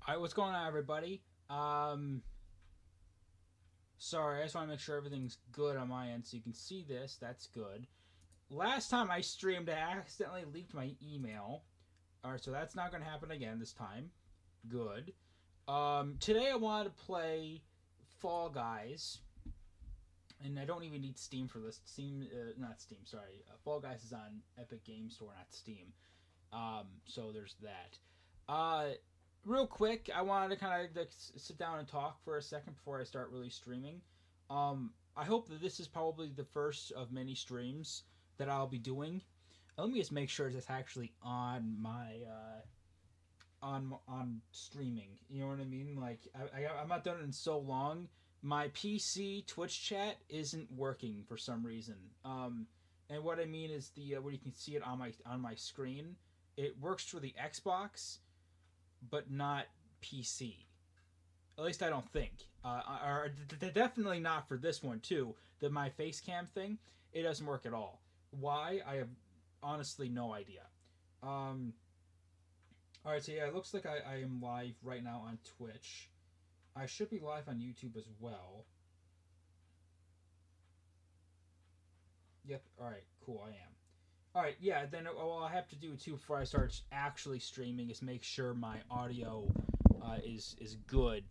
All right, what's going on, everybody? Sorry, I just want to make sure everything's good on my end so you can see this. That's good. Last time I streamed, I accidentally leaked my email. All right, so that's not going to happen again this time. Good. Today I wanted to play Fall Guys, and I don't even need Steam for this. Steam, not Steam. Sorry, Fall Guys is on Epic Game Store, not Steam. So there's that. Uh, Real quick, I wanted to kind of like sit down and talk for a second before I start really streaming. I hope that this is probably the first of many streams that I'll be doing. Let me just make sure it's actually on my on streaming. You know what I mean? Like I'm not done it in so long. My PC Twitch chat isn't working for some reason. And what I mean is the where you can see it on my screen. It works for the Xbox, but not PC. At least I don't think. Or definitely not for this one too. My face cam thing, it doesn't work at all. Why? I have honestly no idea. Um, all right, so yeah, it looks like I am live right now on Twitch. I should be live on YouTube as well. Yep. All right. Cool. I am. All right. Yeah. Then what I have to do too before I start actually streaming is make sure my audio is good.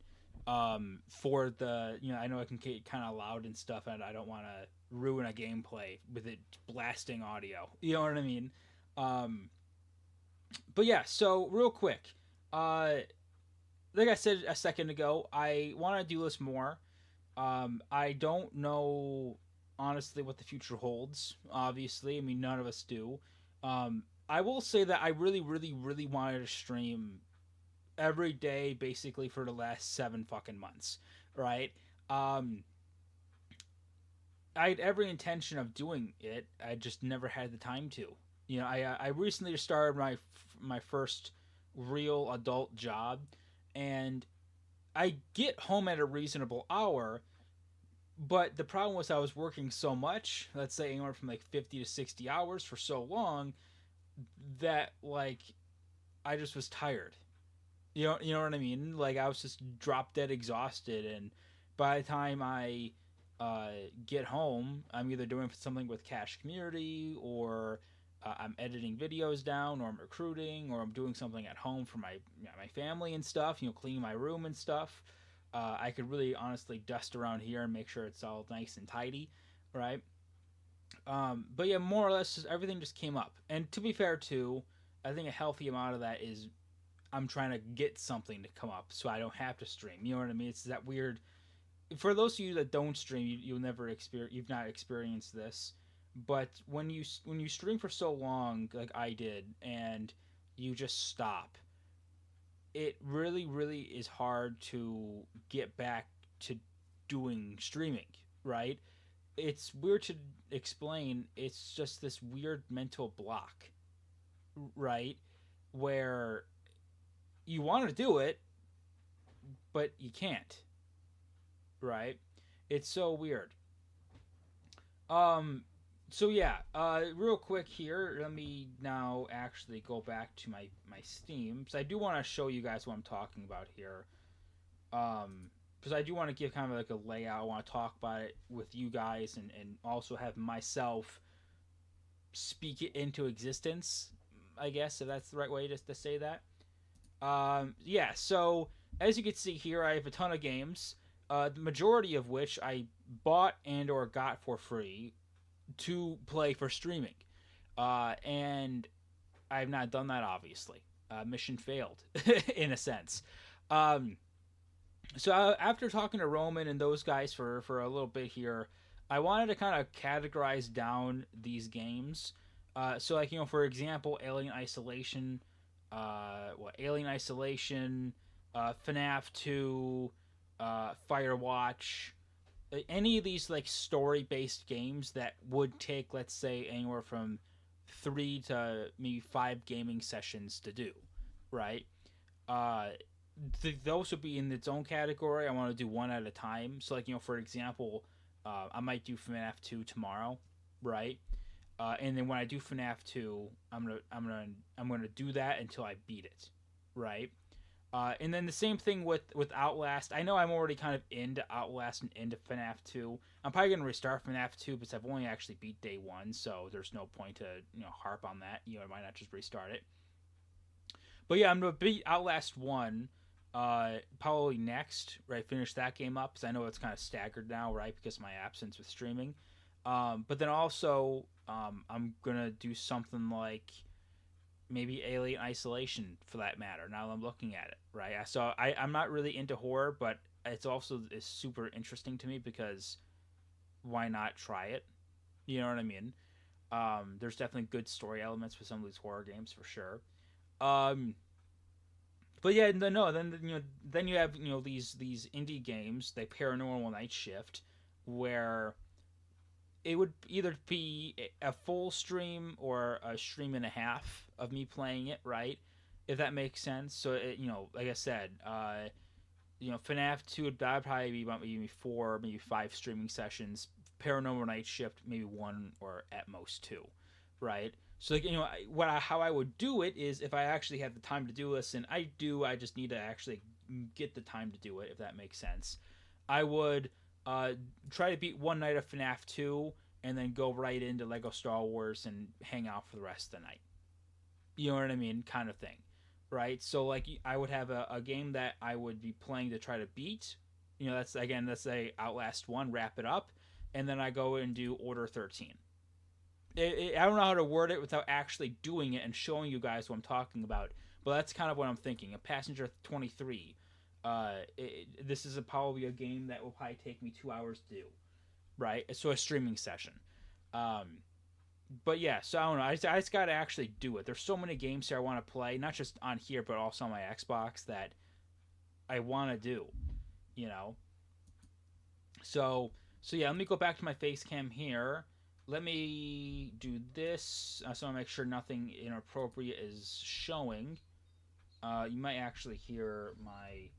For the I know it can get kind of loud and stuff, and I don't want to ruin a gameplay with it blasting audio. You know what I mean? Um, but yeah. So real quick, uh, like I said a second ago, I want to do this more. I don't know honestly what the future holds. Obviously, I mean none of us do. I will say that I really, really, really wanted to stream every day basically for the last 7 fucking months, right? Um, I had every intention of doing it. I just never had the time to. I recently started my first real adult job, and I get home at a reasonable hour, but the problem was I was working so much, let's say anywhere from like 50 to 60 hours for so long that like I just was tired. You know what I mean? Like I was just drop dead exhausted, and by the time I get home, I'm either doing something with Cash Community, or I'm editing videos down, or I'm recruiting, or I'm doing something at home for my family and stuff. Cleaning my room and stuff. I could really honestly dust around here and make sure it's all nice and tidy, right? But yeah, more or less, everything just came up. And to be fair, too, I think a healthy amount of that is I'm trying to get something to come up so I don't have to stream. You know what I mean? It's that weird. For those of you that don't stream, you'll never experience. You've not experienced this, but when you stream for so long, like I did, and you just stop, it really really is hard to get back to doing streaming. Right? It's weird to explain. It's just this weird mental block, right? Where you want to do it, but you can't, right? It's so weird. Um, so yeah, real quick here, let me now actually go back to my Steam because I do want to show you guys what I'm talking about here. Because I do want to give kind of like a layout. I want to talk about it with you guys, and also have myself speak it into existence. I guess if that's the right way to say that. Yeah, so as you can see here, I have a ton of games, the majority of which I bought and or got for free to play for streaming. And I have not done that, obviously. Mission failed, in a sense. Um, so after talking to Roman and those guys for a little bit here, I wanted to kind of categorize down these games. So like for example, Alien Isolation, FNAF 2, Firewatch, any of these like story based games that would take, let's say, anywhere from 3 to maybe 5 gaming sessions to do, right? Uh, those would be in its own category. I want to do one at a time. So, like, for example, I might do FNAF 2 tomorrow, right? And then when I do FNAF 2, I'm gonna do that until I beat it, right? And then the same thing with Outlast. I know I'm already kind of into Outlast and into FNAF 2. I'm probably gonna restart FNAF 2 because I've only actually beat day one, so there's no point to harp on that. I might not just restart it. But yeah, I'm gonna beat Outlast 1. Probably next, right? Finish that game up because I know it's kind of staggered now, right? Because of my absence with streaming. But then also, I'm gonna do something like maybe Alien Isolation for that matter. Now that I'm looking at it, right? So I'm not really into horror, but it's also is super interesting to me because why not try it? You know what I mean? There's definitely good story elements with some of these horror games for sure. Um, but yeah, no, then you have these indie games like Paranormal Night Shift, where it would either be a full stream or a stream and a half of me playing it, right? If that makes sense. So like I said, FNAF 2 would probably be about maybe 4, maybe 5 streaming sessions. Paranormal Night Shift, maybe 1 or at most 2, right? So like how I would do it is if I actually have the time to do this, and I just need to actually get the time to do it. If that makes sense, I would uh, try to beat one night of FNAF 2 and then go right into Lego Star Wars and hang out for the rest of the night. You know what I mean? Kind of thing, right? So like I would have a game that I would be playing to try to beat. That's a Outlast 1, wrap it up, and then I go and do Order 13. I don't know how to word it without actually doing it and showing you guys what I'm talking about, but that's kind of what I'm thinking. A Passenger 23. This is probably a game that will probably take me 2 hours to do, right? So a streaming session. Um, but yeah, so I don't know. I just got to actually do it. There's so many games here I want to play, not just on here, but also on my Xbox that I want to do. You know. So yeah, let me go back to my face cam here. Let me do this so I make sure nothing inappropriate is showing. You might actually hear my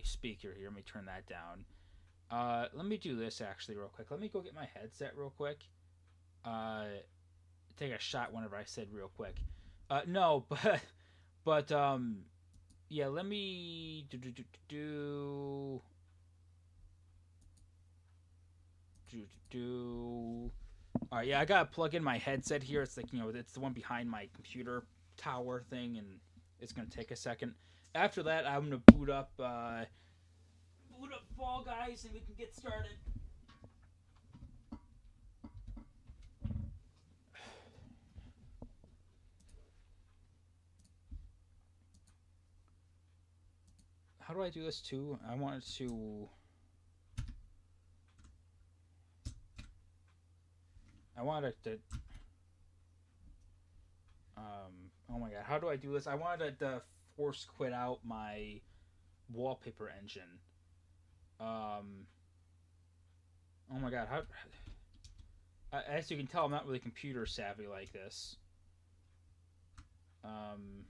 speaker here. Let me turn that down. Let me do this actually real quick. Let me go get my headset real quick. Uh, Take a shot whenever I said real quick. No, but yeah. Let me do. All right, yeah. I gotta plug in my headset here. It's like it's the one behind my computer tower thing, and it's gonna take a second. After that, I'm gonna boot up Fall Guys, and we can get started. How do I do this too? I want it to. I want it to. Oh my god, how do I do this? I wanted to force quit out my wallpaper engine. Um, oh my god, how? As you can tell, I'm not really computer savvy like this. Um,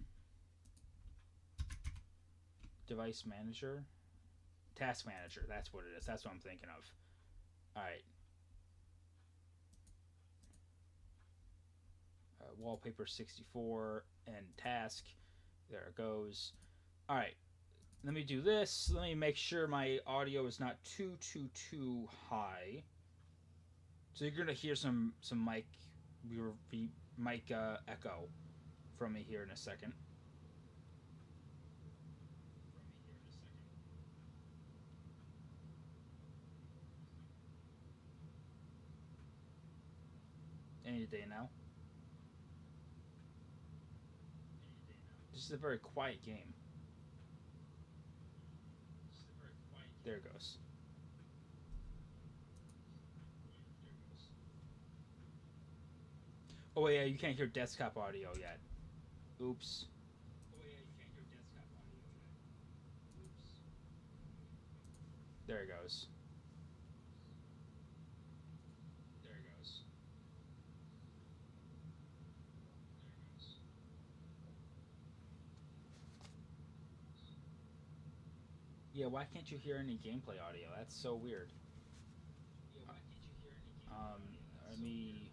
Device manager, task manager. That's what it is. That's what I'm thinking of. All right. Wallpaper 64 and task. There it goes. All right. Let me do this. Let me make sure my audio is not too high. So you're gonna hear some mic echo from me here in a second. Any day now. This is a very quiet game. There it goes. Oh yeah, you can't hear desktop audio yet. Oops. There it goes. Yeah, why can't you hear any gameplay audio? That's so weird. Um, let me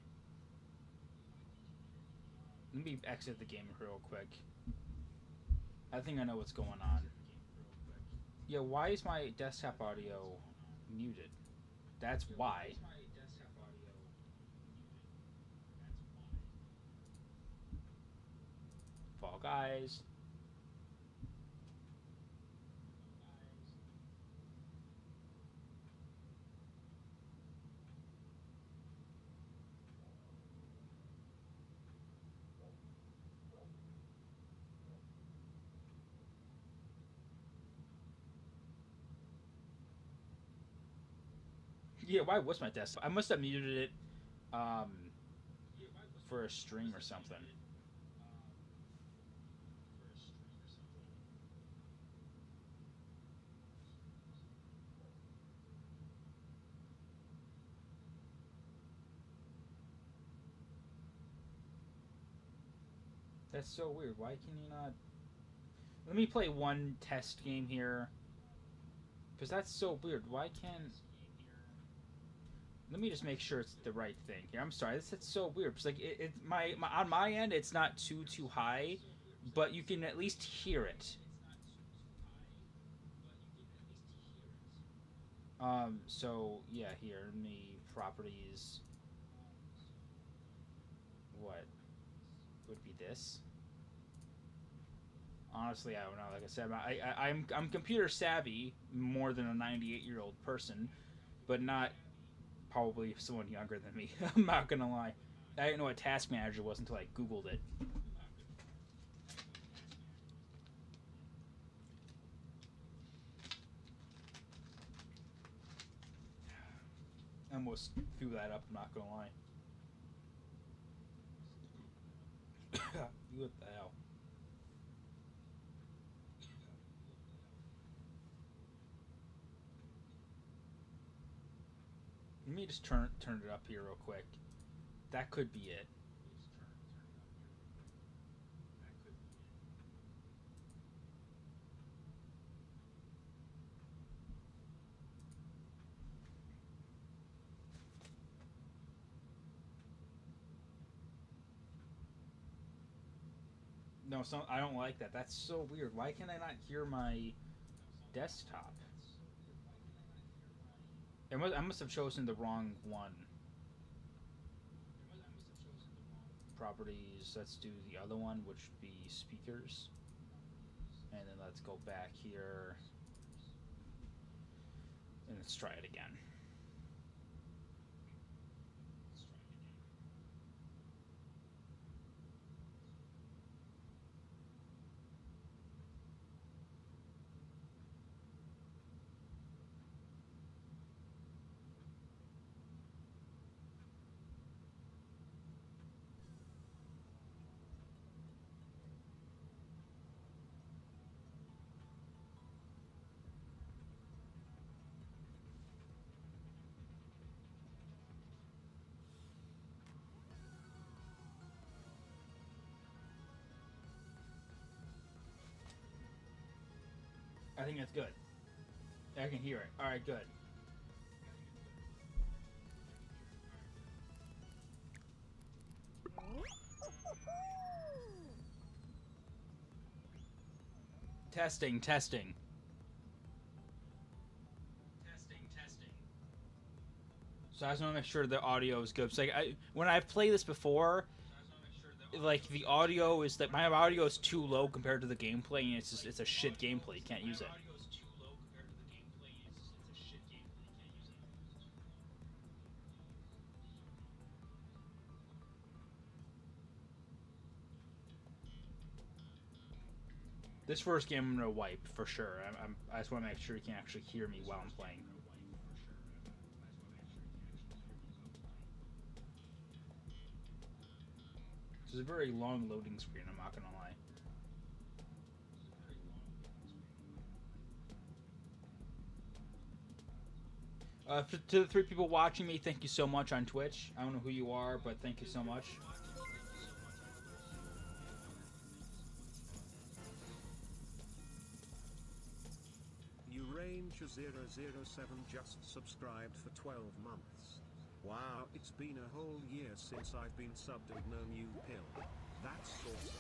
let me exit the game real quick. I think I know what's going on. Yeah, why is my desktop audio muted? That's why. Fall Guys. Yeah, why was my desktop? I must have muted it um, for a stream or something. That's so weird. Why can you not? Let me play one test game here. Because that's so weird. Why can't... Let me just make sure it's the right thing here. I'm sorry. That's so weird. It's like my on my end, it's not too high, but you can at least hear it. So yeah, here in the properties, what would be this? Honestly, I don't know. Like I said, I'm computer savvy more than a 98-year-old person, but not probably someone younger than me. I'm not gonna lie. I didn't know what Task Manager was until I Googled it. I almost threw that up. I'm not gonna lie. What the hell? Let me just turn it up here real quick. That could be it. No, I don't like that. That's so weird. Why can I not hear my desktop? I must have chosen the wrong one. Properties. Let's do the other one, which would be speakers. And then let's go back here. And let's try it again. I think that's good. I can hear it. Alright, good. Testing, testing. So I just want to make sure the audio is good. So like when I've played this before, like the audio is that my audio is too low compared to the gameplay, and it's a shit gameplay. You can't use it. This first game I'm gonna wipe for sure. I just want to make sure you can actually hear me while I'm playing. This is a very long loading screen. I'm not gonna lie. To the 3 people watching me, thank you so much on Twitch. I don't know who you are, but thank you so much. Urange007 just subscribed for 12 months. Wow, it's been a whole year since I've been subbed and no new pill. That's awesome.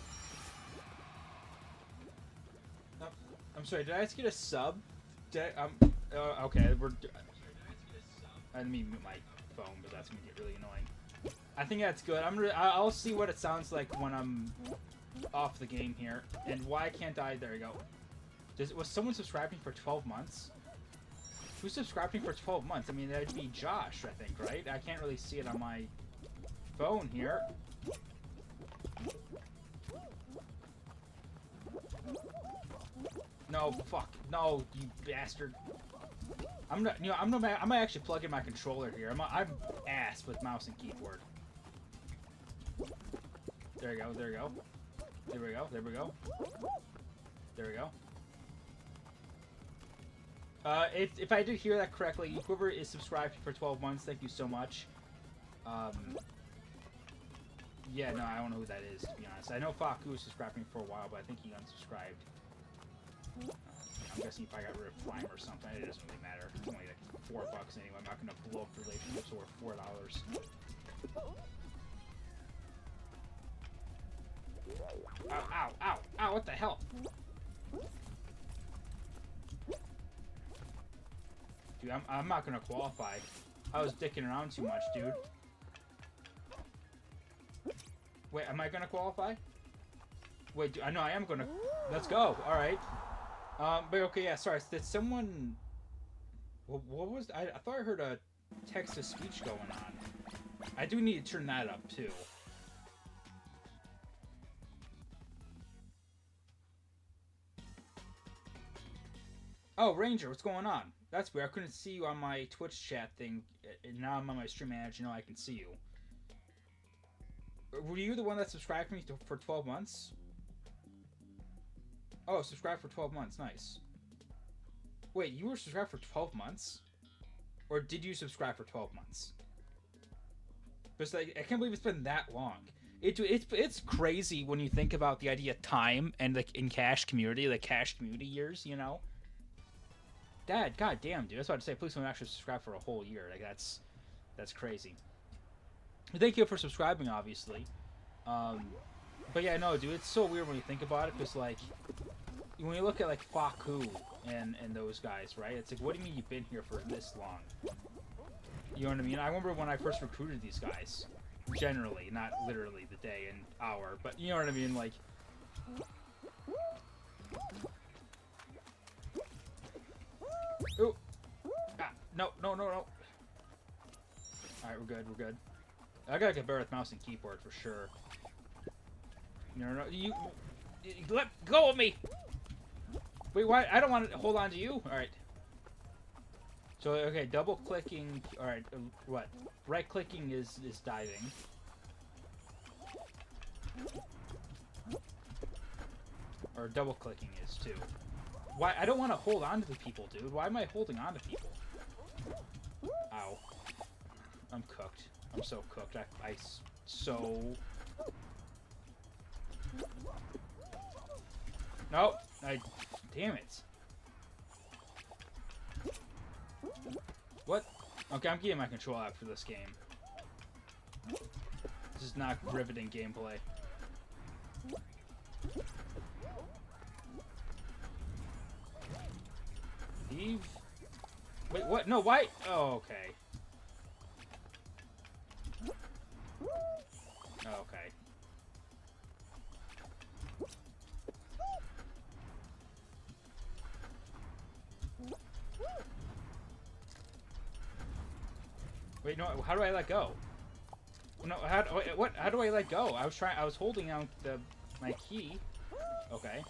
I'm sorry, did I just get a sub? Okay, let me mute my phone, but that's gonna get really annoying. I think that's good. I'll see what it sounds like when I'm off the game here. And why can't I? There you go. Was someone subscribing for 12 months? Who's subscribing for 12 months? I mean, that'd be Josh, I think, right? I can't really see it on my phone here. No, fuck. No, you bastard. I might actually plug in my controller here. I'm ass with mouse and keyboard. There we go, there we go. There we go, there we go. There we go. If I did hear that correctly, whoever is subscribed for 12 months, thank you so much. Yeah, no, I don't know who that is, to be honest. I know Faku was subscribing for a while, but I think he unsubscribed. I'm guessing if I got rid of Prime or something, it doesn't really matter. It's only like $4 anyway. I'm not gonna blow up relationships over $4. Ow, ow, ow, ow, what the hell? Dude, I'm not gonna qualify. I was dicking around too much, dude. Wait, am I gonna qualify? Wait, I know I am gonna. Let's go. All right. But okay, yeah. Sorry. Did someone? What was? I thought I heard a text-to-speech going on. I do need to turn that up too. Oh, Ranger, what's going on? That's weird. I couldn't see you on my Twitch chat thing, and now I'm on my stream manager. Now I can see you. Were you the one that subscribed to me for 12 months? Oh, subscribed for 12 months. Nice. Wait, you were subscribed for 12 months? Or did you subscribe for 12 months? Because like, I can't believe it's been that long. It's crazy when you think about the idea of time and like in Cash community, like Cash community years, you know? Dad, god damn, dude. That's what I'd say. Please don't actually subscribe for a whole year. Like that's crazy. Thank you for subscribing, obviously. But yeah, no, dude, it's so weird when you think about it, because, like, when you look at, like, Faku and those guys, right? It's like, what do you mean you've been here for this long? You know what I mean? I remember when I first recruited these guys. Generally, not literally the day and hour, but you know what I mean? Like... Ooh! Ah, no, no, no, no! Alright, we're good, we're good. I gotta get better with mouse and keyboard for sure. No, you let go of me. Wait, why? I don't want to hold on to you. All right. So okay, double clicking. All right, what? Right clicking is diving. Or double clicking is too. Why? I don't want to hold on to the people, dude. Why am I holding on to people? Ow. I'm cooked. I'm so cooked. I so... No! Damn it. What? Okay, I'm getting my control out for this game. This is not riveting gameplay. Eve? Wait, what? No, why? Oh, okay. Okay. Wait, no, how do I let go? No, what? How do I let go? I was holding out my key. Okay.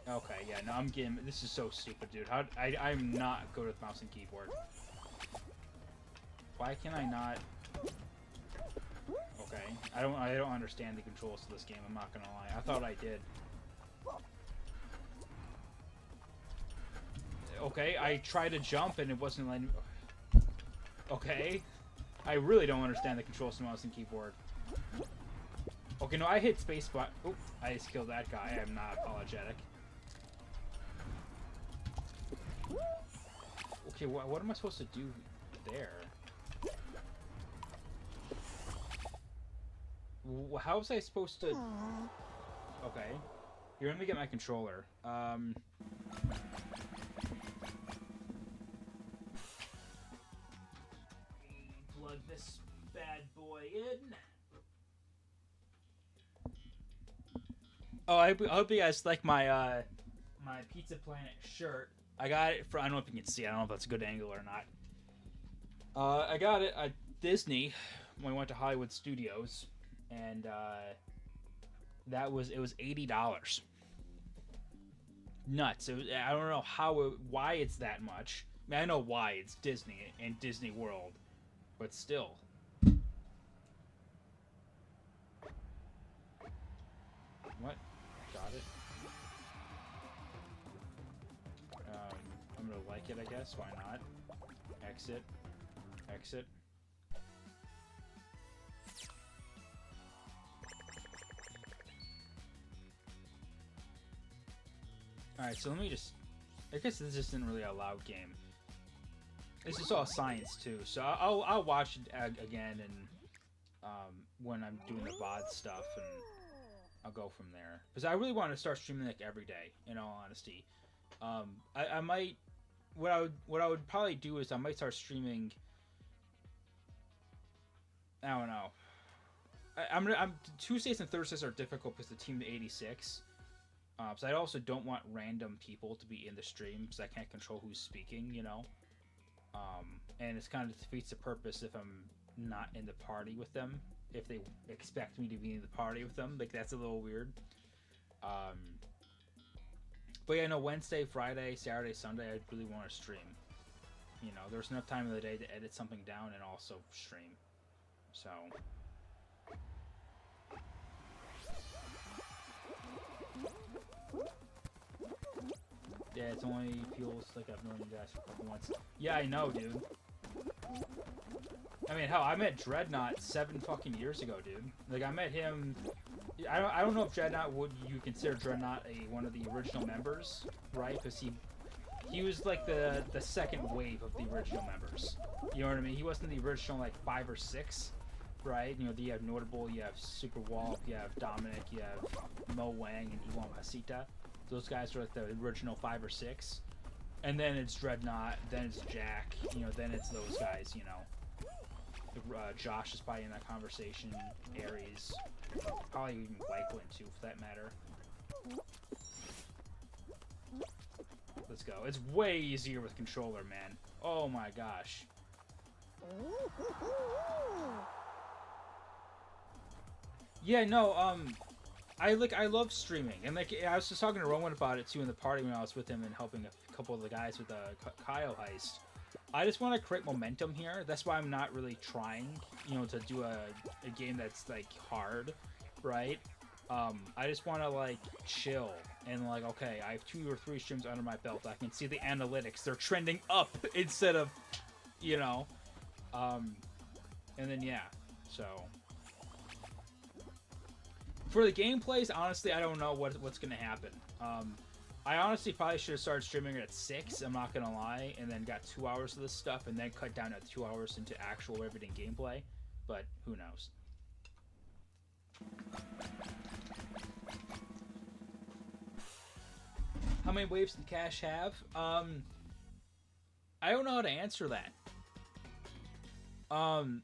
Okay, yeah, no, I'm getting, this is so stupid, dude. I'm not good with mouse and keyboard. Why can I not? Okay, I don't understand the controls to this game, I'm not gonna lie. I thought I did. Okay, I tried to jump and it wasn't letting me... Okay. I really don't understand the controls to mouse and keyboard. Okay, no, I hit spacebar. Oop, I just killed that guy. I'm not apologetic. Okay, what am I supposed to do there? How was I supposed to... Okay. Here, let me get my controller. Plug this bad boy in. Oh, I hope you guys like my my Pizza Planet shirt. I got it from, I don't know if you can see it. I don't know if that's a good angle or not. I got it at Disney when we went to Hollywood Studios, and it was $80. Nuts. I don't know why it's that much. I mean, I know why, it's Disney and Disney World, but still. What? Got it. I'm gonna like it, I guess. Why not? Exit. Exit. Alright, so let me just... I guess this isn't really a loud game. This is all science, too. So I'll watch it again and when I'm doing the VOD stuff, and I'll go from there. Because I really want to start streaming like every day, in all honesty. I might... What I would probably do is I might start streaming... I don't know. I'm Tuesdays and Thursdays are difficult because the Team 86. So I also don't want random people to be in the stream because I can't control who's speaking, you know. And it's kind of defeats the purpose if I'm not in the party with them. If they expect me to be in the party with them, like that's a little weird. But yeah, no, Wednesday, Friday, Saturday, Sunday, I really want to stream. You know, there's enough time in the day to edit something down and also stream. So. Yeah, it's only feels like I've known you guys for once. Yeah, I know, dude. I mean, hell, I met Dreadnought 7 fucking years ago, dude. Like, I met him... I don't know if Dreadnought you consider Dreadnought one of the original members, right? Because he was like the second wave of the original members. You know what I mean? He wasn't the original, like, 5 or 6, right? You know, you have Notable, you have Super Walp, you have Dominic, you have Mo Wang, and Iwan Pasita. Those guys are like the original 5 or 6. And then it's Dreadnought, then it's Jack, you know, then it's those guys, you know. Josh is probably in that conversation, Ares, probably even Wyklin too, for that matter. Let's go. It's way easier with controller, man. Oh my gosh. Yeah, no, I love streaming, and like I was just talking to Rowan about it too in the party when I was with him and helping a couple of the guys with the Kyle heist. I just want to create momentum here. That's why I'm not really trying, you know, to do a game that's like hard, right? I just want to like chill and like, okay, I have 2 or 3 streams under my belt. I can see the analytics; they're trending up instead of, you know, and then yeah, so. For the gameplays, honestly, I don't know what's gonna happen. I honestly probably should have started streaming at 6, I'm not gonna lie, and then got 2 hours of this stuff, and then cut down at 2 hours into actual everyday gameplay, but who knows. How many waves did Cash have? I don't know how to answer that.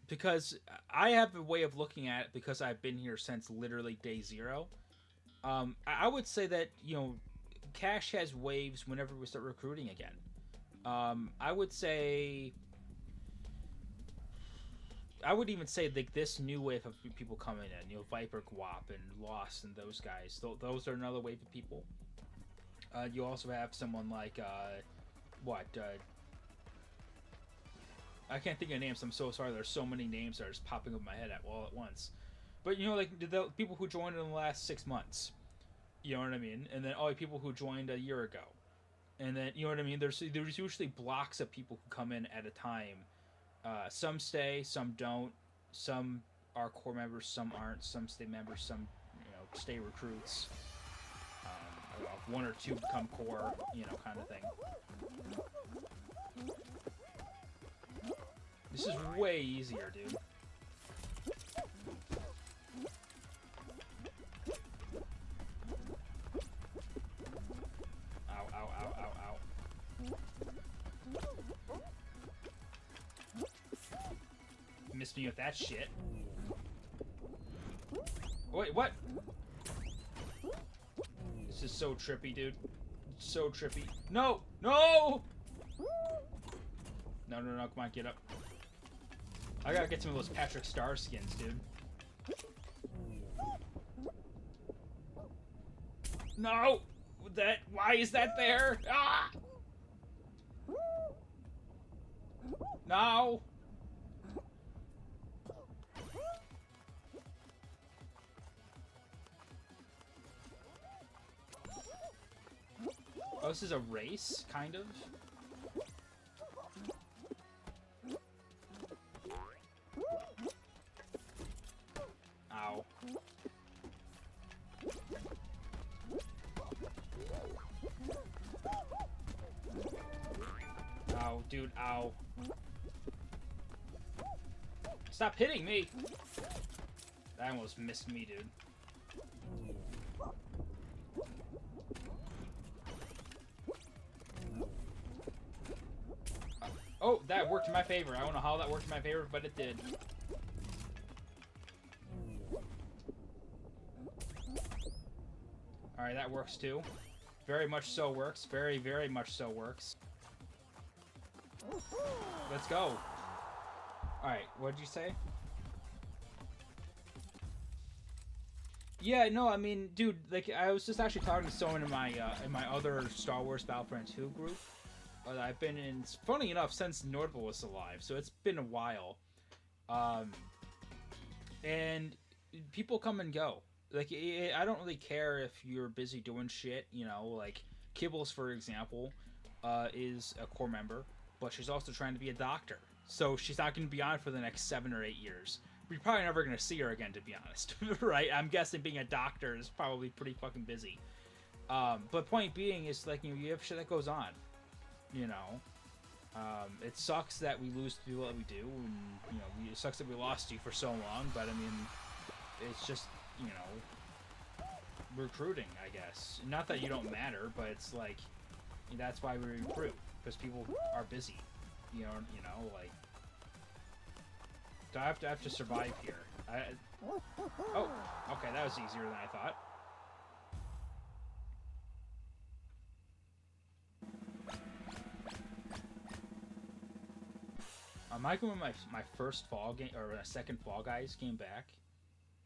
Because I have a way of looking at it because I've been here since literally day 0. I would say that, you know, Cash has waves whenever we start recruiting again. I would even say like this new wave of people coming in, you know, Viper, Guap, and Lost, and those guys. Those are another wave of people. You also have someone like I can't think of names. I'm so sorry. There's so many names that are just popping up in my head all at once. But you know, like the people who joined in the last 6 months. You know what I mean? And then people who joined a year ago. And then, you know what I mean? There's usually blocks of people who come in at a time. Some stay, some don't. Some are core members, some aren't. Some stay members, some, you know, stay recruits. I don't know, 1 or 2 become core, you know, kind of thing. This is way easier, dude. miss me with that shit. Wait, what? This is so trippy, dude. So trippy. No! No! No, no, no, come on, get up. I gotta get some of those Patrick Star skins, dude. No! Why is that there? Ah! No! Oh, this is a race, kind of? Ow. Ow, dude, ow. Stop hitting me! That almost missed me, dude. Oh, that worked in my favor. I don't know how that worked in my favor, but it did. Alright, that works too. Very much so works. Very, very much so works. Let's go. Alright, what'd you say? Yeah, no, I mean, dude, like, I was just actually talking to someone in my other Star Wars Battlefront 2 group. I've been in, funny enough, since Nordville was alive, so it's been a while. And people come and go. Like, I don't really care if you're busy doing shit, you know, like, Kibbles, for example, is a core member, but she's also trying to be a doctor. So she's not going to be on for the next 7 or 8 years. We're probably never going to see her again, to be honest, right? I'm guessing being a doctor is probably pretty fucking busy. But point being is, like, you know, you have shit that goes on, you know? It sucks that we lose the people that we do, and, you know, it sucks that we lost you for so long, but, I mean, it's just, you know, recruiting, I guess. Not that you don't matter, but it's like, that's why we recruit, because people are busy, you know, like, do I have to survive here? Oh, okay, that was easier than I thought. Am I going with my first Fall game, or a second Fall Guys game back?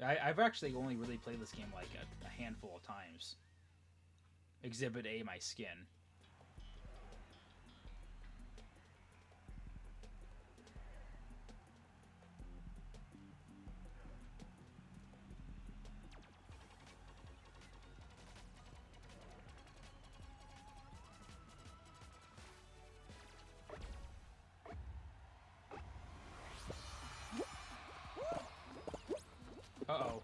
I've actually only really played this game like a handful of times. Exhibit A, my skin. Uh-oh.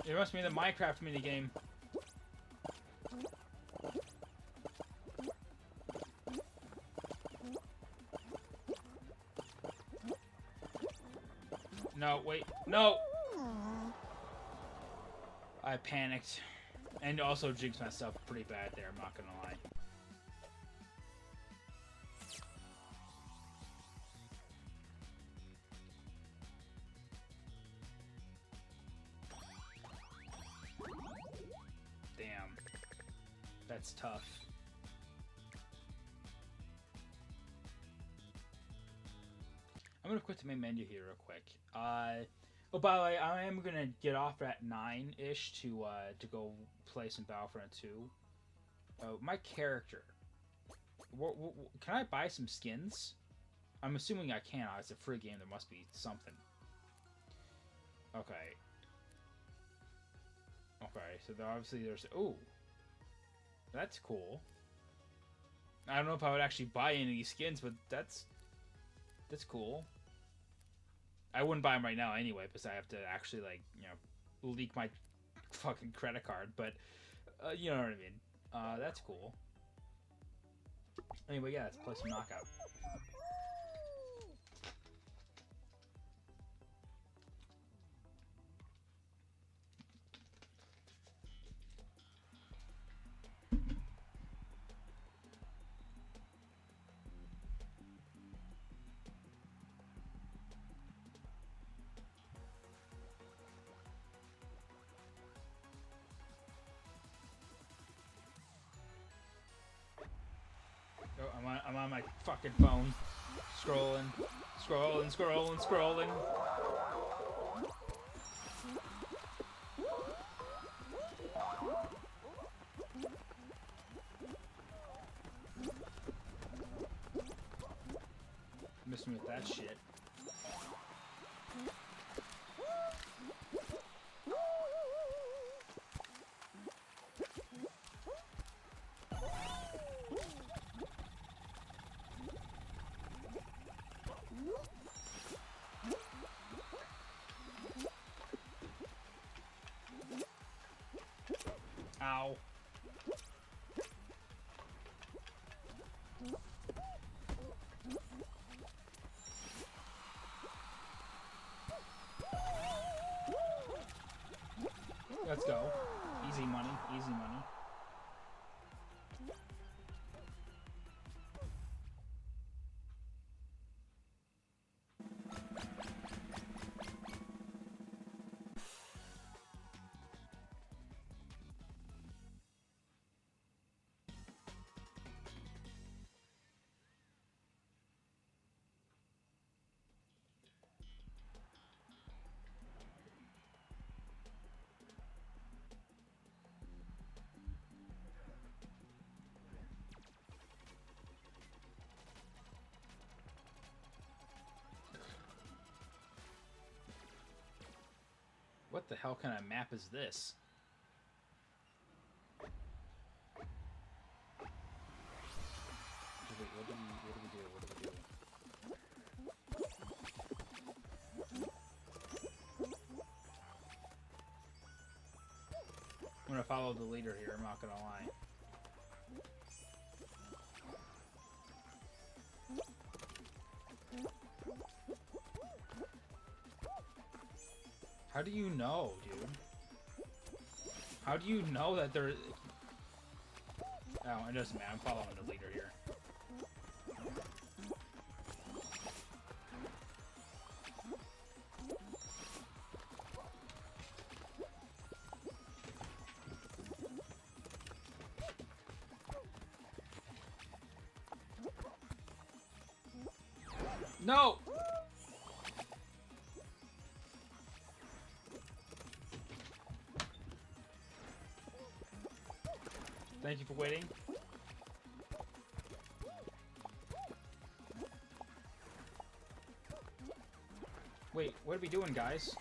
It must be the Minecraft minigame. No, wait. No! I panicked. And also jinxed myself pretty bad there, I'm not gonna lie. Damn. That's tough. I'm gonna quit the main menu here real quick. Oh, by the way, I am gonna get off at 9-ish to go play some Battlefront 2. My character. Can I buy some skins? I'm assuming I can. It's a free game. There must be something. Okay. Okay, so obviously there's... Ooh. That's cool. I don't know if I would actually buy any of these skins, but that's cool. I wouldn't buy them right now anyway, because I have to actually, like, you know, leak my fucking credit card, but, you know what I mean. That's cool. Anyway, yeah, let's play some Knockout. I'm on my fucking phone. Scrolling. Scrolling, scrolling, scrolling. Missed me with that shit. Ow. Let's go. Easy money, easy money. What the hell kind of map is this? Wait, what do we do? What do we do? I'm gonna follow the leader here, I'm not gonna lie. How do you know, dude? How do you know that there... Oh, it doesn't matter. I'm following the leader here. No! Thank you for waiting. Wait, what are we doing, guys?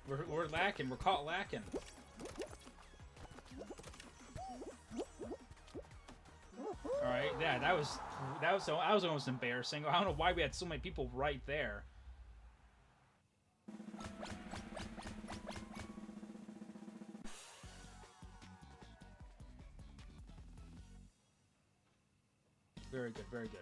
We're lacking. We're caught lacking. All right, yeah, that was almost embarrassing. I don't know why we had so many people right there. Very good, very good.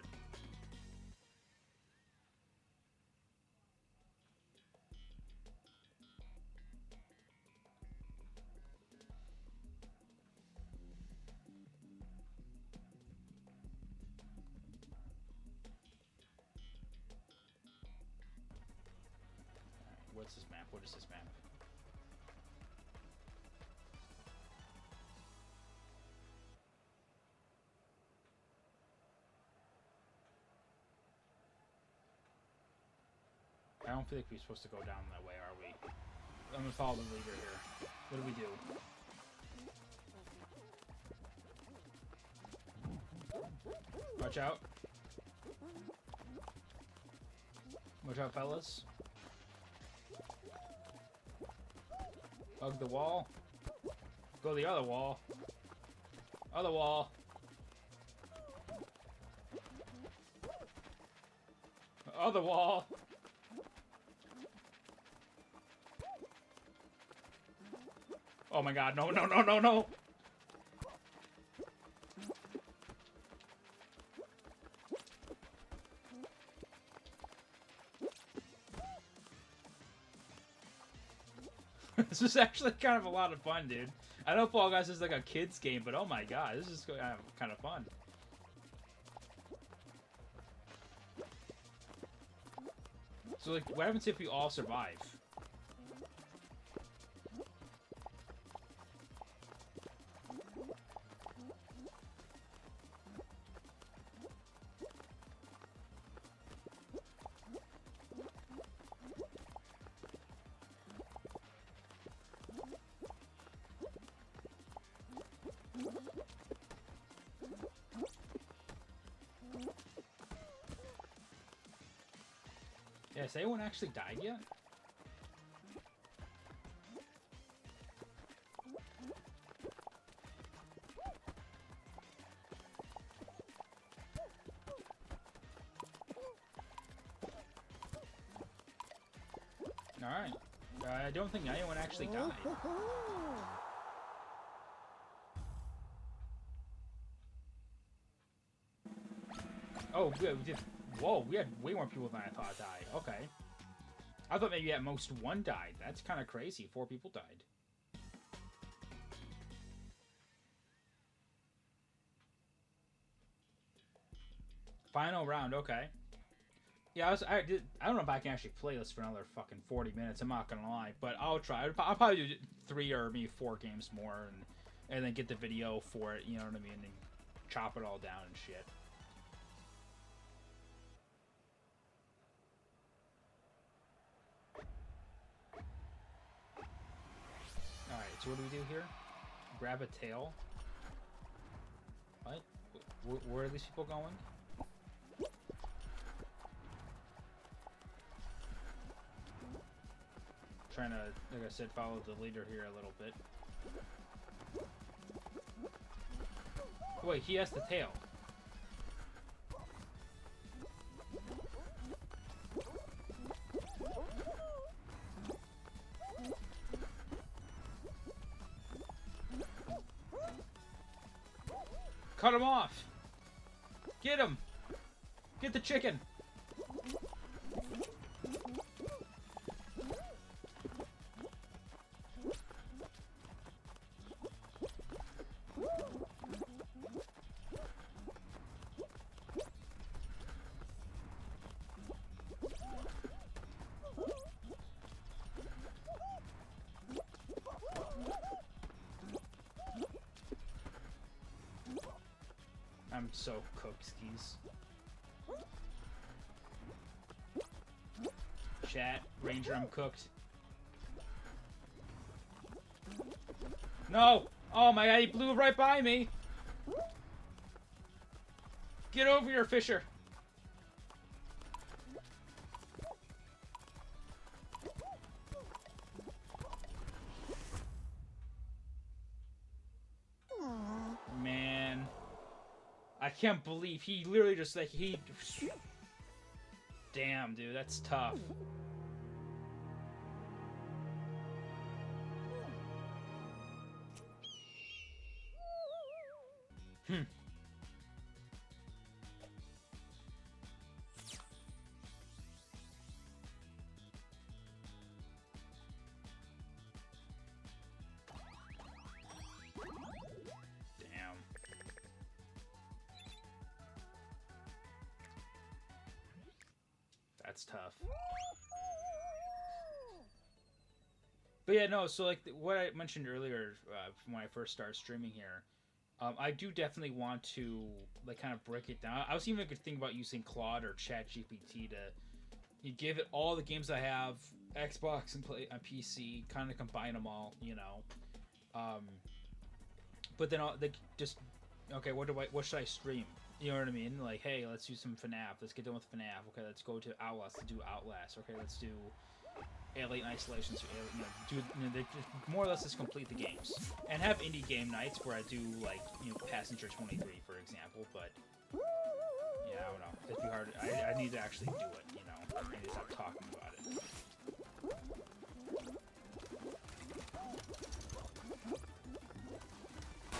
Alright, what's this map? What is this map? I don't feel like we're supposed to go down that way, are we? I'm gonna follow the leader here. What do we do? Watch out. Watch out, fellas. Hug the wall. Go the other wall. Other wall. Other wall. Oh my god, no, no, no, no, no! This is actually kind of a lot of fun, dude. I know Fall Guys is like a kid's game, but oh my god, this is kind of fun. So, like, what happens if we all survive? Has anyone actually died yet? Alright. I don't think anyone actually died. Oh, we did. Whoa, we had way more people than I thought died. Okay. I thought maybe at most one died. That's kind of crazy. 4 people died. Final round, okay. Yeah, I don't know if I can actually play this for another fucking 40 minutes. I'm not gonna lie, but I'll try. I'll probably do 3 or maybe 4 games more, and then get the video for it. You know what I mean? And chop it all down and shit. All right. So what do we do here? Grab a tail. What? Where are these people going? Trying to, like I said, follow the leader here a little bit. Wait, he has the tail. Cut him off! Get him! Get the chicken! I'm so cooked, skis. Chat, Ranger, I'm cooked. No! Oh my god, he blew right by me! Get over here, Fisher! Man. I can't believe he literally just like he... Damn, dude, that's tough. Damn. That's tough. But yeah, no, so like what I mentioned earlier when I first started streaming here, I do definitely want to like kind of break it down. I was even thinking about using Claude or ChatGPT to give it all the games I have, Xbox and play on PC, kind of combine them all, you know. But then they just okay, what should I stream? You know what I mean? Like, hey, let's do some FNAF. Let's get done with FNAF. Okay, let's go to Outlast to do Outlast. Okay, let's do Alien Isolation. So, they more or less just complete the games and have indie game nights where I do like Passenger 23, for example. But yeah, I don't know. It'd be hard. I need to actually do it. You know, I need to stop talking about it.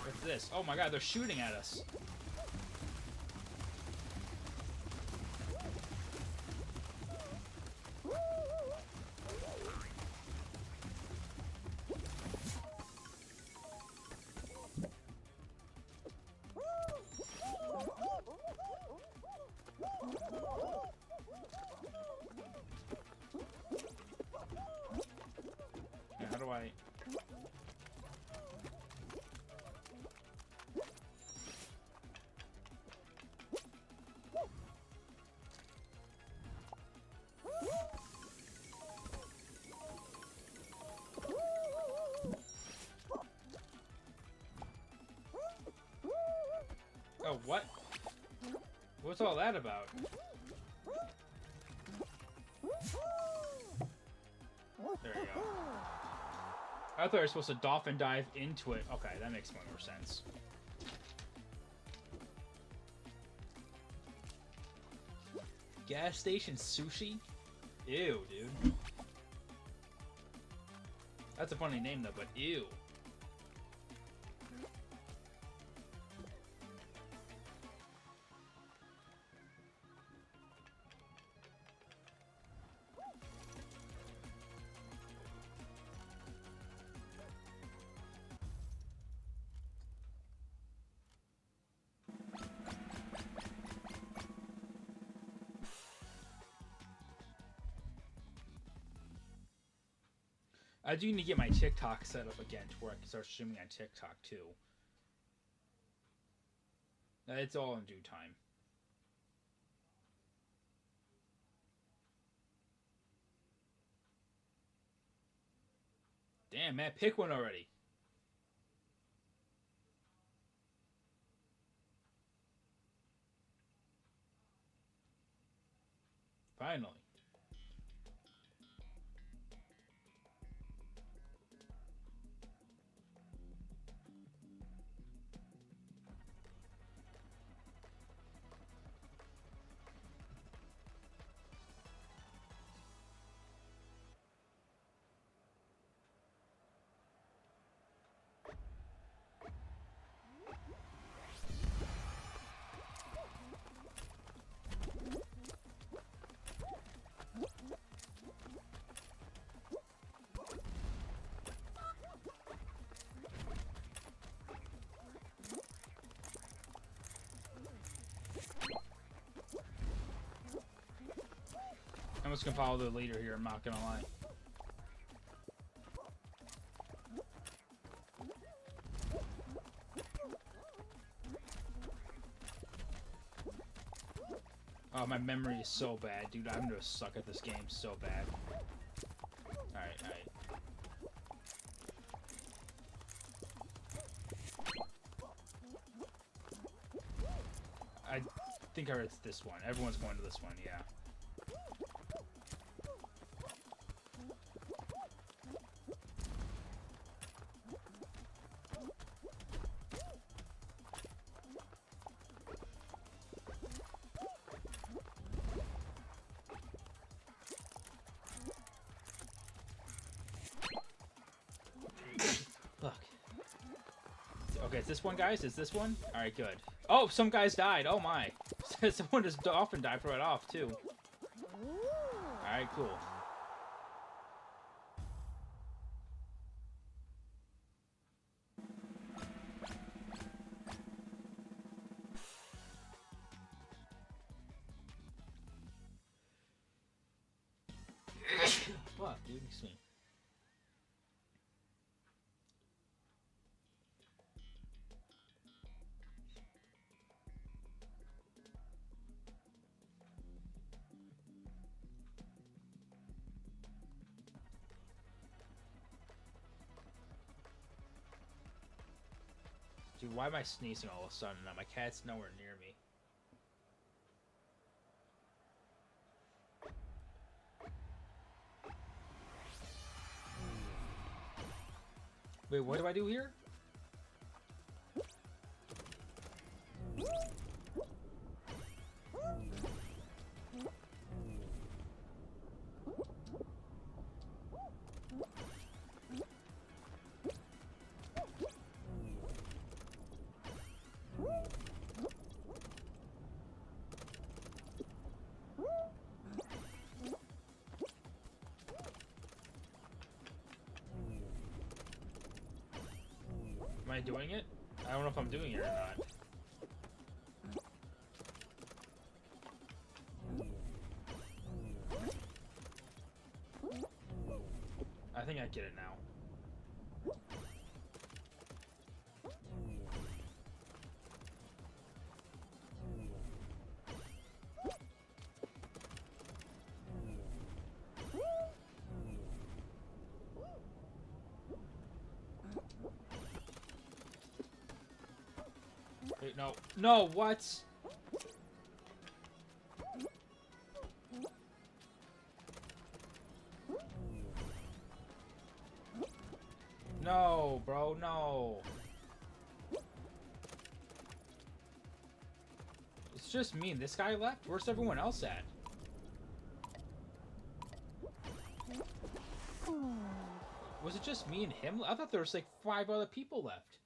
What's this? Oh my god, they're shooting at us. Yeah, how do I... Oh, what? What's all that about? There you go. I thought I was supposed to dolphin dive into it. Okay, that makes more sense. Gas station sushi? Ew, dude. That's a funny name though, but ew. I do need to get my TikTok set up again to where I can start streaming on TikTok too. It's all in due time. Damn, Matt, pick one already. Finally. I'm just gonna follow the leader here, I'm not gonna lie. Oh, my memory is so bad, dude. I'm gonna suck at this game so bad. Alright, alright. I think I heard it's this one. Everyone's going to this one, yeah. Look. Okay, is this one, guys? Is this one? Alright, good. Oh, some guys died. Oh my. Someone just dolphin dived right off, too. Alright, cool. Fuck, dude, excuse me. Dude, why am I sneezing all of a sudden? Now my cat's nowhere near me. Wait, what do I do here? Am I doing it? I don't know if I'm doing it or not. I think I get it now. Wait, no. No, what? No, bro, no. It's just me and this guy left? Where's everyone else at? Was it just me and him? I thought there was like 5 other people left.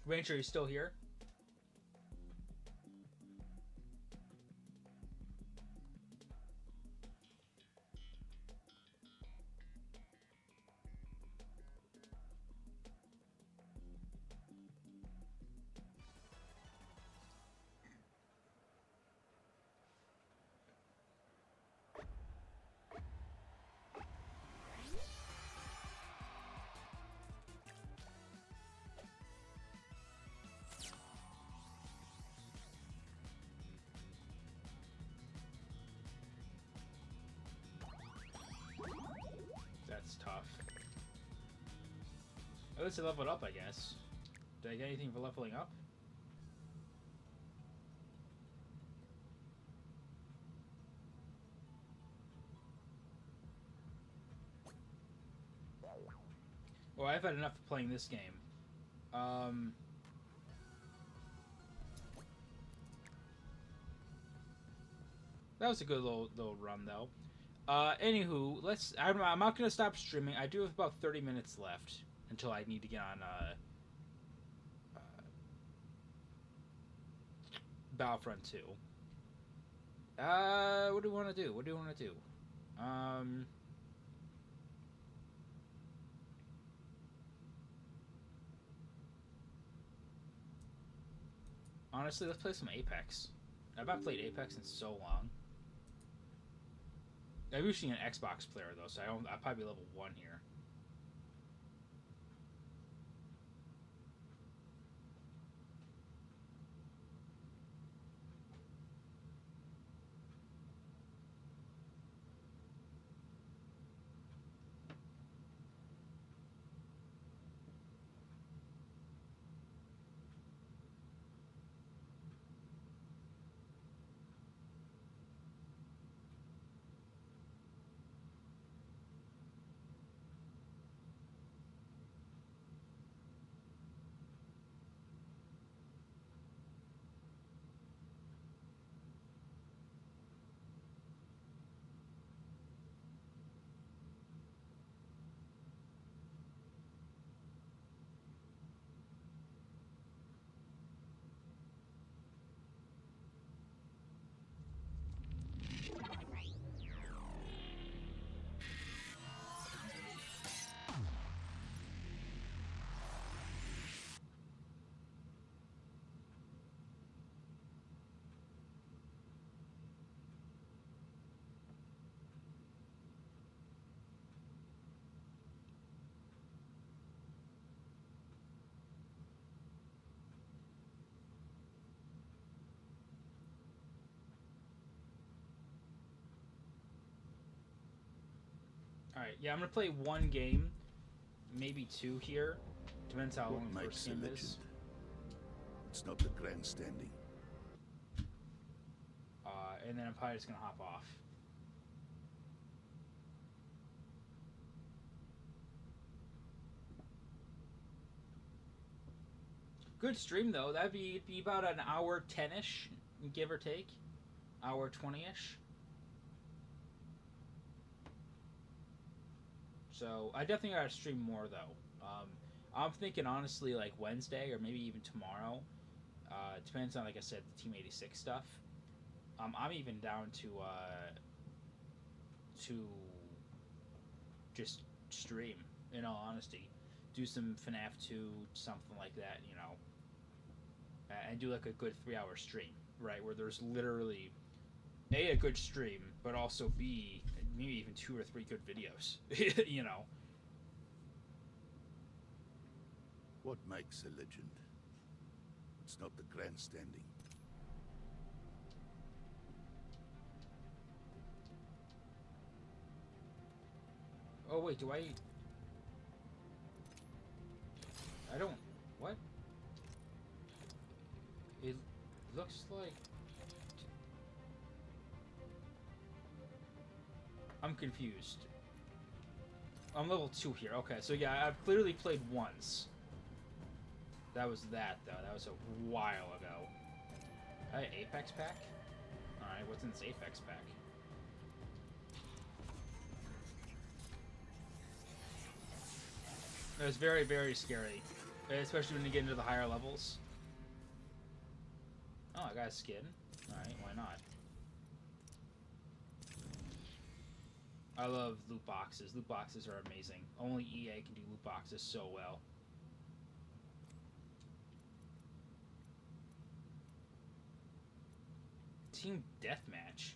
Ranger, are you still here? That's tough. At least I leveled up, I guess. Did I get anything for leveling up? Well, I've had enough of playing this game. That was a good little run, though. Anywho, I'm not gonna stop streaming. I do have about 30 minutes left until I need to get on Battlefront 2. What do we want to do? What do you want to do? Honestly, let's play some Apex. I've not played Apex in so long. I'm usually an Xbox player though, so I'll probably be level 1 here. Alright, yeah, I'm gonna play 1 game, maybe 2 here. Depends how long the first game is. It's not the grandstanding. And then I'm probably just gonna hop off. Good stream though. That'd be about an hour 10ish, give or take, hour 20ish. So I definitely gotta stream more though. I'm thinking honestly like Wednesday or maybe even tomorrow. Depends on, like I said, the Team 86 stuff. I'm even down to just stream. In all honesty, do some FNAF 2, something like that. You know, and do like a good 3-hour stream, right? Where there's literally a good stream, but also B, maybe even 2 or 3 good videos. You know. What makes a legend? It's not the grandstanding. Oh wait, do I? I don't. What? It looks like. I'm confused. I'm level 2 here. Okay, so yeah, I've clearly played once. That was that, though. That was a while ago. Hey, Apex pack? Alright, what's in this Apex pack? It was very, very scary. Especially when you get into the higher levels. Oh, I got a skin. Alright, why not? I love loot boxes. Loot boxes are amazing. Only EA can do loot boxes so well. Team Deathmatch.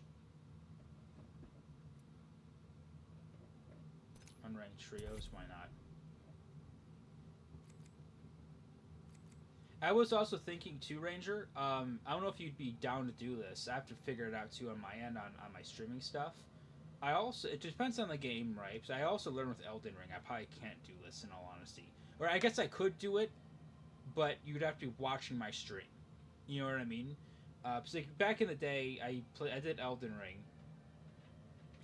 Unranked trios, why not? I was also thinking too, Ranger. I don't know if you'd be down to do this. I have to figure it out too on my end on my streaming stuff. I also, it depends on the game, right? So I also learned with Elden Ring, I probably can't do this in all honesty. Or I guess I could do it, but you'd have to be watching my stream. You know what I mean? So back in the day, I did Elden Ring,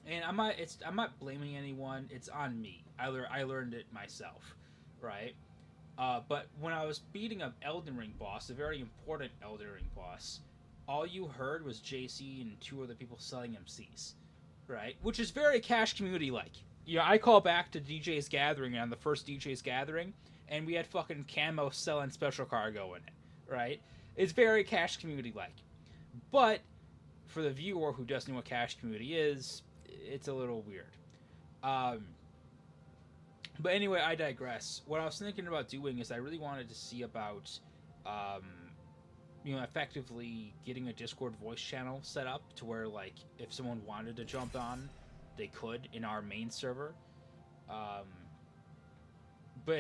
and I'm not blaming anyone. It's on me. I learned it myself, right? But when I was beating an Elden Ring boss, a very important Elden Ring boss, all you heard was JC and two other people selling MCs, right? Which is very Cash Community like. You know, I call back to DJ's Gathering on the first DJ's Gathering, and we had fucking Camo selling special cargo in it, right? It's very Cash Community like. But for the viewer who doesn't know what Cash Community is, it's a little weird. But anyway, I digress. What I was thinking about doing is I really wanted to see about, effectively getting a Discord voice channel set up to where, like, if someone wanted to jump on, they could in our main server. But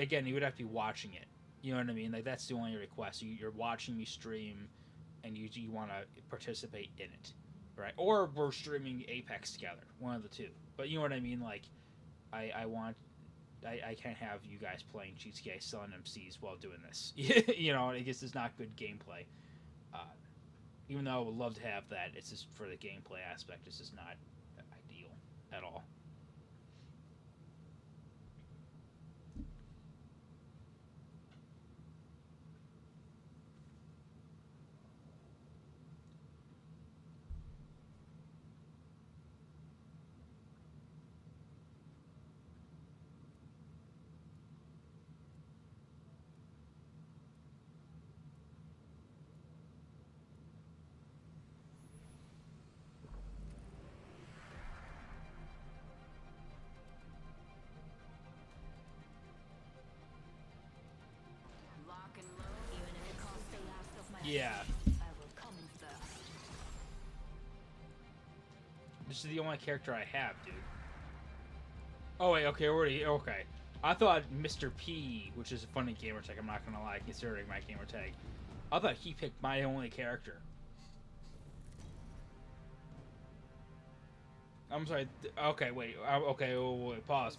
again, you would have to be watching it. You know what I mean? Like, that's the only request. You're watching me stream, and you want to participate in it, right? Or we're streaming Apex together, one of the two. But you know what I mean? Like, I can't have you guys playing GTA selling MCs while doing this. You know, I guess it's not good gameplay. Even though I would love to have that, it's just for the gameplay aspect, it's just not ideal at all. Yeah. This is the only character I have, dude. Oh wait, okay, okay. I thought Mr. P, which is a funny gamer tag, I'm not gonna lie, considering my gamer tag. I thought he picked my only character. I'm sorry. Okay, wait. Okay, wait, pause.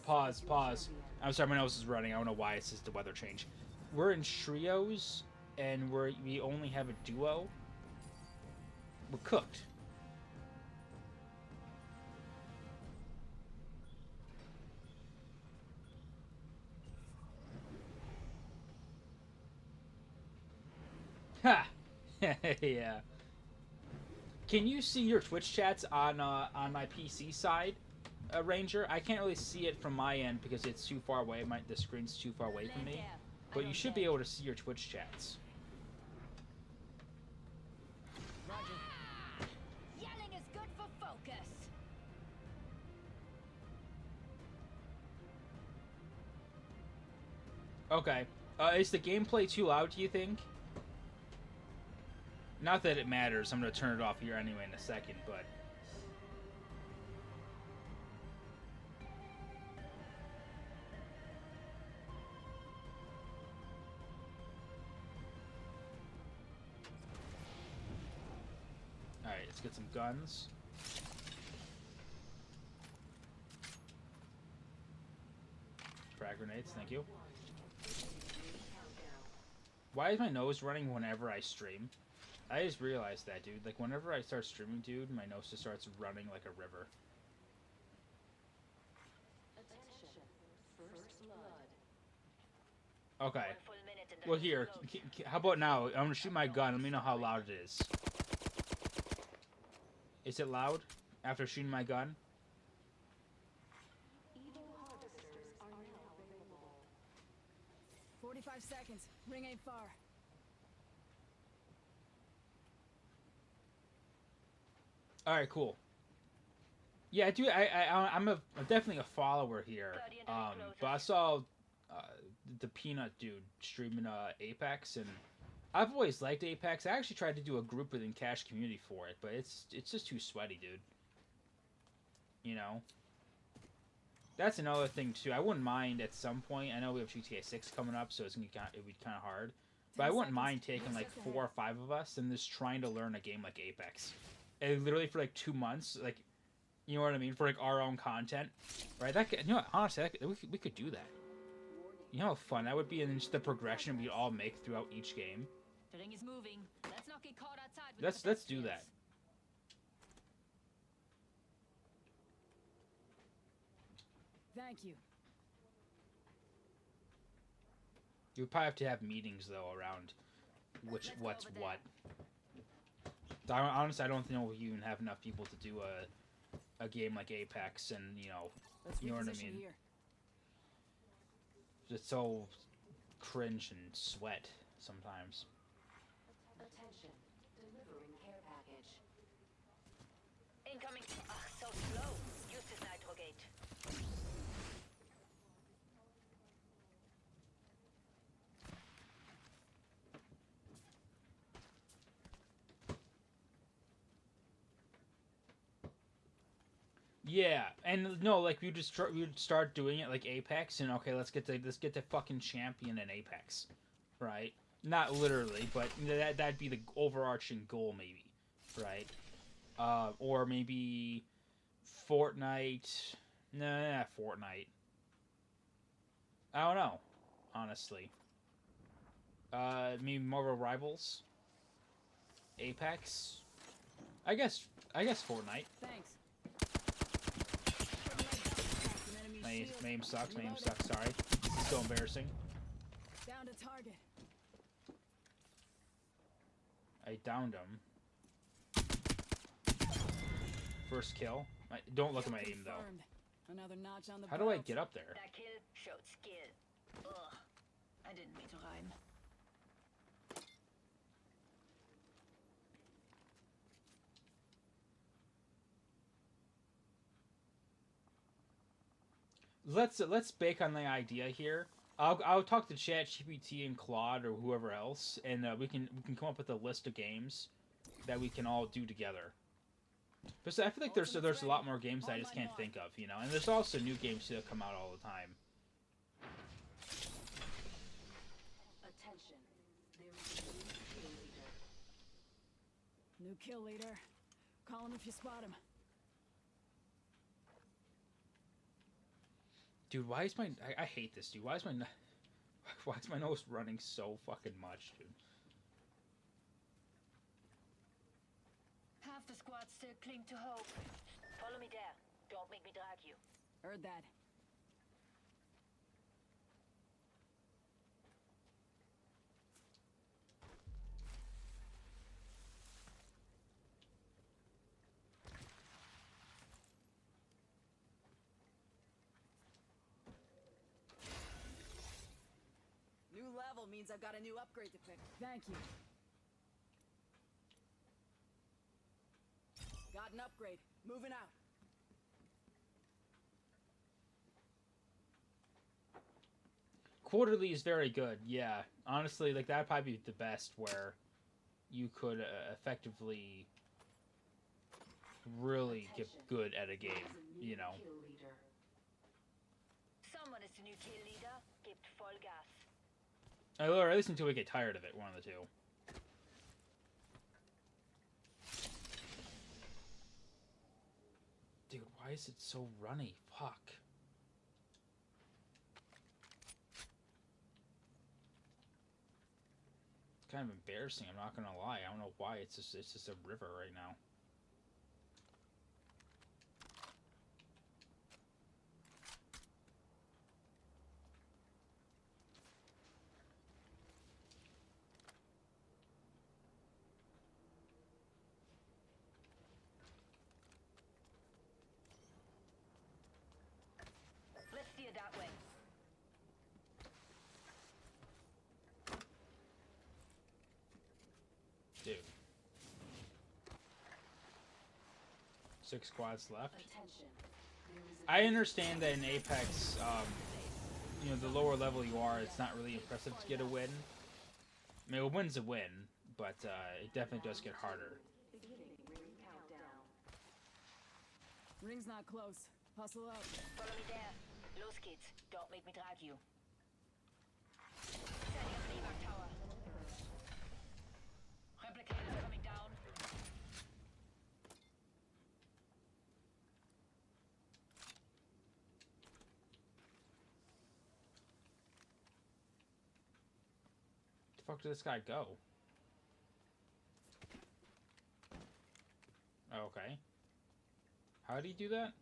I'm sorry, my nose is running. I don't know why. It's just the weather change. We're in trios, and we only have a duo. We're cooked. Ha! Yeah. Can you see your Twitch chats on my PC side, Ranger? I can't really see it from my end because it's too far away. The screen's too far away from me. But you should be able to see your Twitch chats. Yelling is good for focus. Okay. Is the gameplay too loud, do you think? Not that it matters. I'm going to turn it off here anyway in a second, but... Alright, let's get some guns. frag grenades. Thank you. Why is my nose running whenever I stream? I just realized that, dude. Like, whenever I start streaming, dude, my nose just starts running like a river. Okay. Well, here. How about now? I'm gonna shoot my gun. Let me know how loud it is. Is it loud after shooting my gun? 45 seconds. Ring ain't far. All right, cool. Yeah, dude, I'm definitely a follower here. But I saw the Peanut dude streaming Apex, and I've always liked Apex. I actually tried to do a group within Cash Community for it, but it's just too sweaty, dude. You know. That's another thing too. I wouldn't mind at some point. I know we have GTA 6 coming up, so it'd be kind of hard. But I wouldn't mind taking like 4 or 5 of us and just trying to learn a game like Apex. And literally for like 2 months, like, you know what I mean, for like our own content, right? That could, you know, honestly, we could do that. You know how fun that would be, and just the progression we all make throughout each game. The ring is moving. Let's not get caught outside with Let's do that. Thank you. You probably have to have meetings though around what's what. Honestly, I don't know if you even have enough people to do a game like Apex, and you know what I mean. Here. Just so cringe and sweat sometimes. Attention, delivering care package. incoming. So slow. Use this nitrogate. Yeah, and no, like we would start doing it like Apex, and okay, let's get the fucking champion in Apex, right? Not literally, but that'd be the overarching goal, maybe, right? Or maybe Fortnite. Nah, Fortnite. I don't know, honestly. Maybe Marvel Rivals. Apex. I guess Fortnite. Thanks. My aim sucks. Sorry. It's so embarrassing. Down to target. I downed him. First kill. Don't look at my aim though. Confirmed. Another notch on the How do I belt. get up there? That kill showed skill. Ugh. I didn't mean to rhyme. Let's bake on the idea here. I'll talk to ChatGPT and Claude or whoever else, and we can come up with a list of games that we can all do together. Because I feel like there's a lot more games that I just can't think of, you know. And there's also new games that come out all the time. Attention, there is a new kill leader. New kill leader. Call him if you spot him. Dude, why is my... I hate this, dude. Why is my nose running so fucking much, dude? Half the squad still cling to hope. Follow me there. Don't make me drag you. Heard that. New level means I've got a new upgrade to pick. Thank you. Got an upgrade. Moving out. Quarterly is very good, yeah. Honestly, like, that'd probably be the best where you could effectively really get good at a game, you know. Kill leader. Someone is the new kill leader. Give full gas. Or at least until we get tired of it, one of the two. Dude, why is it so runny? Fuck. kind of embarrassing. I'm not gonna lie. I don't know why. It's just a river right now. Let's steer that way. Dude. 6 squads left. Attention. There is a I understand that in Apex, you know, the lower level you are, it's not really impressive to get a win. I mean, a win's a win, but it definitely does get harder. beginning ring countdown. Ring's not close. Hustle up. Follow me there. Los kids, don't make me drag you. Setting up an evac tower. Replicators coming down. The fuck did this guy go? Oh, okay. How did he do that?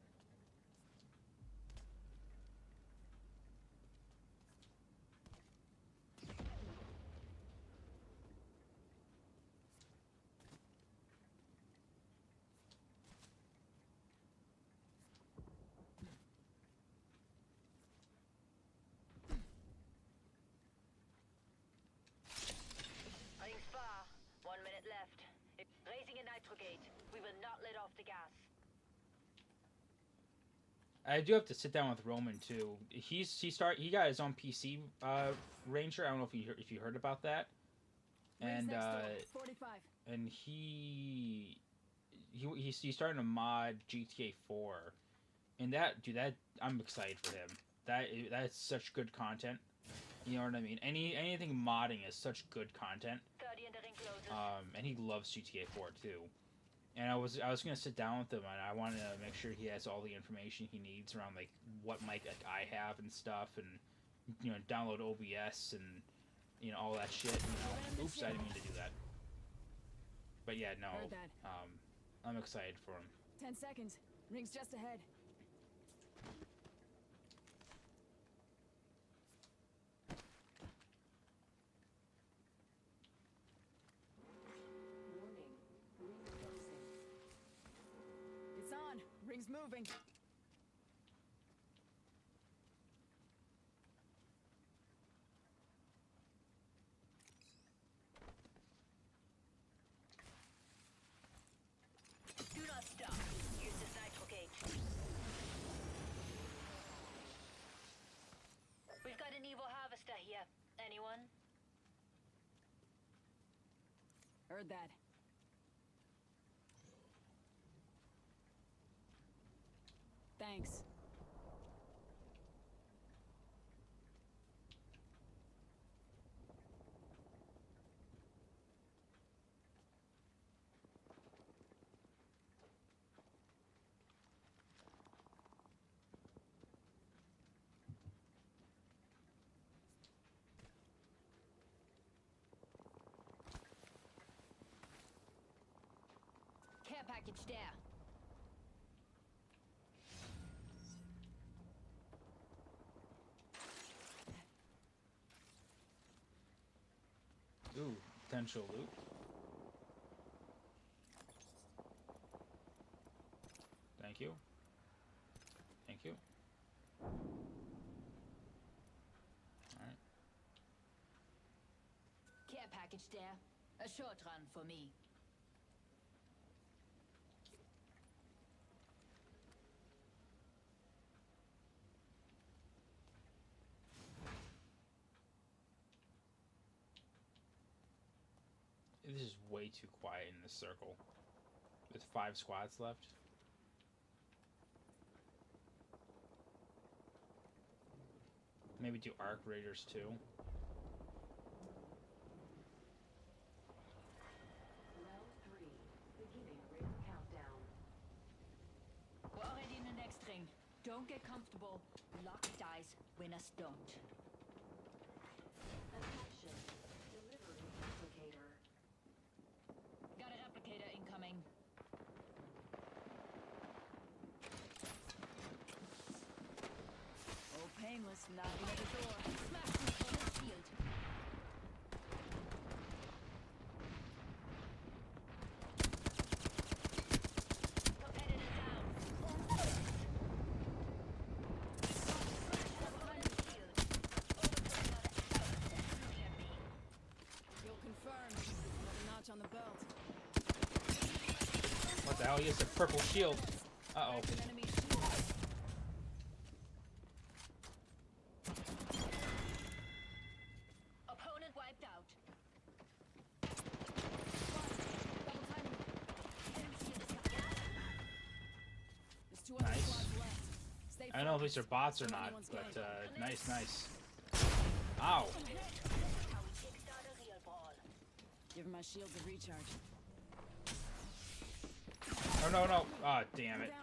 Ring's far. 1 minute left. Raising a nitro gate. We will not let off the gas. I do have to sit down with Roman too. He got his own PC Ranger. I don't know if you heard about that. Ring's And next door. 45. and he's starting to mod GTA 4, and that I'm excited for him. That's such good content. You know what I mean? Anything modding is such good content. 30 and the ring closes. And he loves GTA 4 too. And I was gonna sit down with him, and I wanted to make sure he has all the information he needs around like what mic like I have and stuff, and you know, download OBS and you know all that shit. You know, oops, I didn't mean to do that. But yeah, no, Heard that. I'm excited for him. 10 seconds. Ring's just ahead. Warning. Ring closing. It's on. Ring's moving. Do not stop. Use this nitro gate. We've got an evil harvester here. Anyone? Heard that. Thanks. Care package there. Ooh, potential loot. Thank you. Thank you. Alright. Care package there. A short run for me. This is way too quiet in this circle. With 5 squads left. Maybe do Arc Raiders too. Round 3. Beginning ring countdown. We're already in the next ring. Don't get comfortable. Luck dies, winners don't. Attention. Delivering replicator. painless, knocking at the door. Smash the opponent's shield. Competitor down. Kill confirmed. Another notch on the belt. What the hell? He has a purple shield. Uh-oh. Cracked an enemy shield. Opponent wiped out. Double timing. There's two other Nice. squads left. Stay I don't know if these are focused. bots or Don't let not, anyone's but game. nice, nice. Ow. How we kickstart a real brawl. Give my shields a recharge. Oh, no, no. Oh, damn it. Down.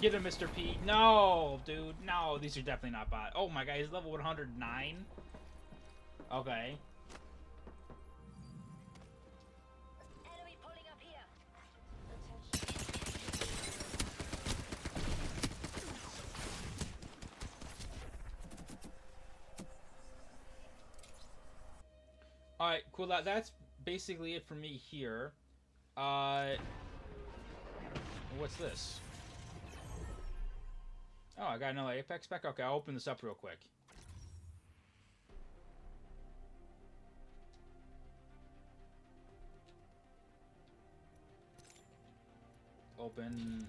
Get him, Mr. P. No, dude. No, these are definitely not bots. Oh my god, he's level 109? Okay. Enemy pulling up here. Alright, cool. That's basically it for me here. What's this? Oh, I got another Apex spec? Okay, I'll open this up real quick. Open.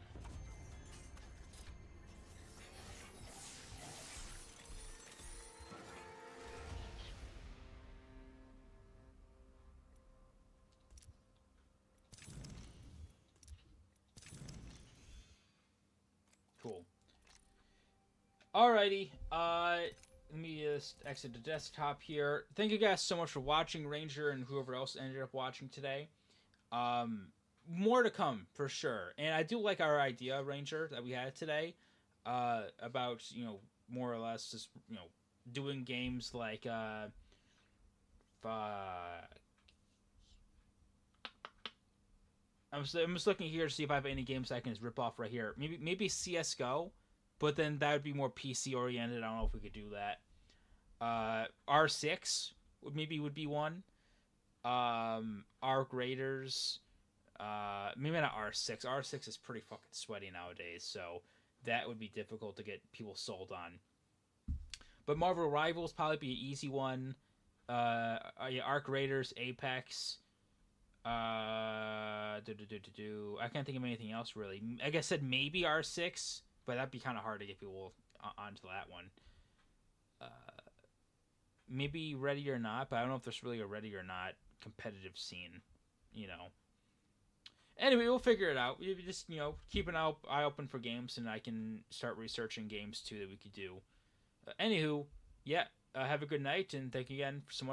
Cool. Alrighty, let me just exit the desktop here. Thank you guys so much for watching, Ranger and whoever else ended up watching today. More to come, for sure. And I do like our idea, Ranger, that we had today, about, you know, more or less just, you know, doing games like, I'm just looking here to see if I have any games I can just rip off right here. Maybe CS:GO, but then that would be more PC oriented. I don't know if we could do that. R6 would be one. Arc Raiders. Maybe not R6. R6 is pretty fucking sweaty nowadays, so that would be difficult to get people sold on. But Marvel Rivals probably be an easy one. Yeah, Arc Raiders, Apex. I can't think of anything else really. Like I said, maybe R6, but that'd be kind of hard to get people onto that one. Maybe Ready or Not, but I don't know if there's really a Ready or Not competitive scene, you know. Anyway, we'll figure it out. We just, you know, keep an eye open for games, and I can start researching games too that we could do. Anywho, yeah, have a good night, and thank you again so much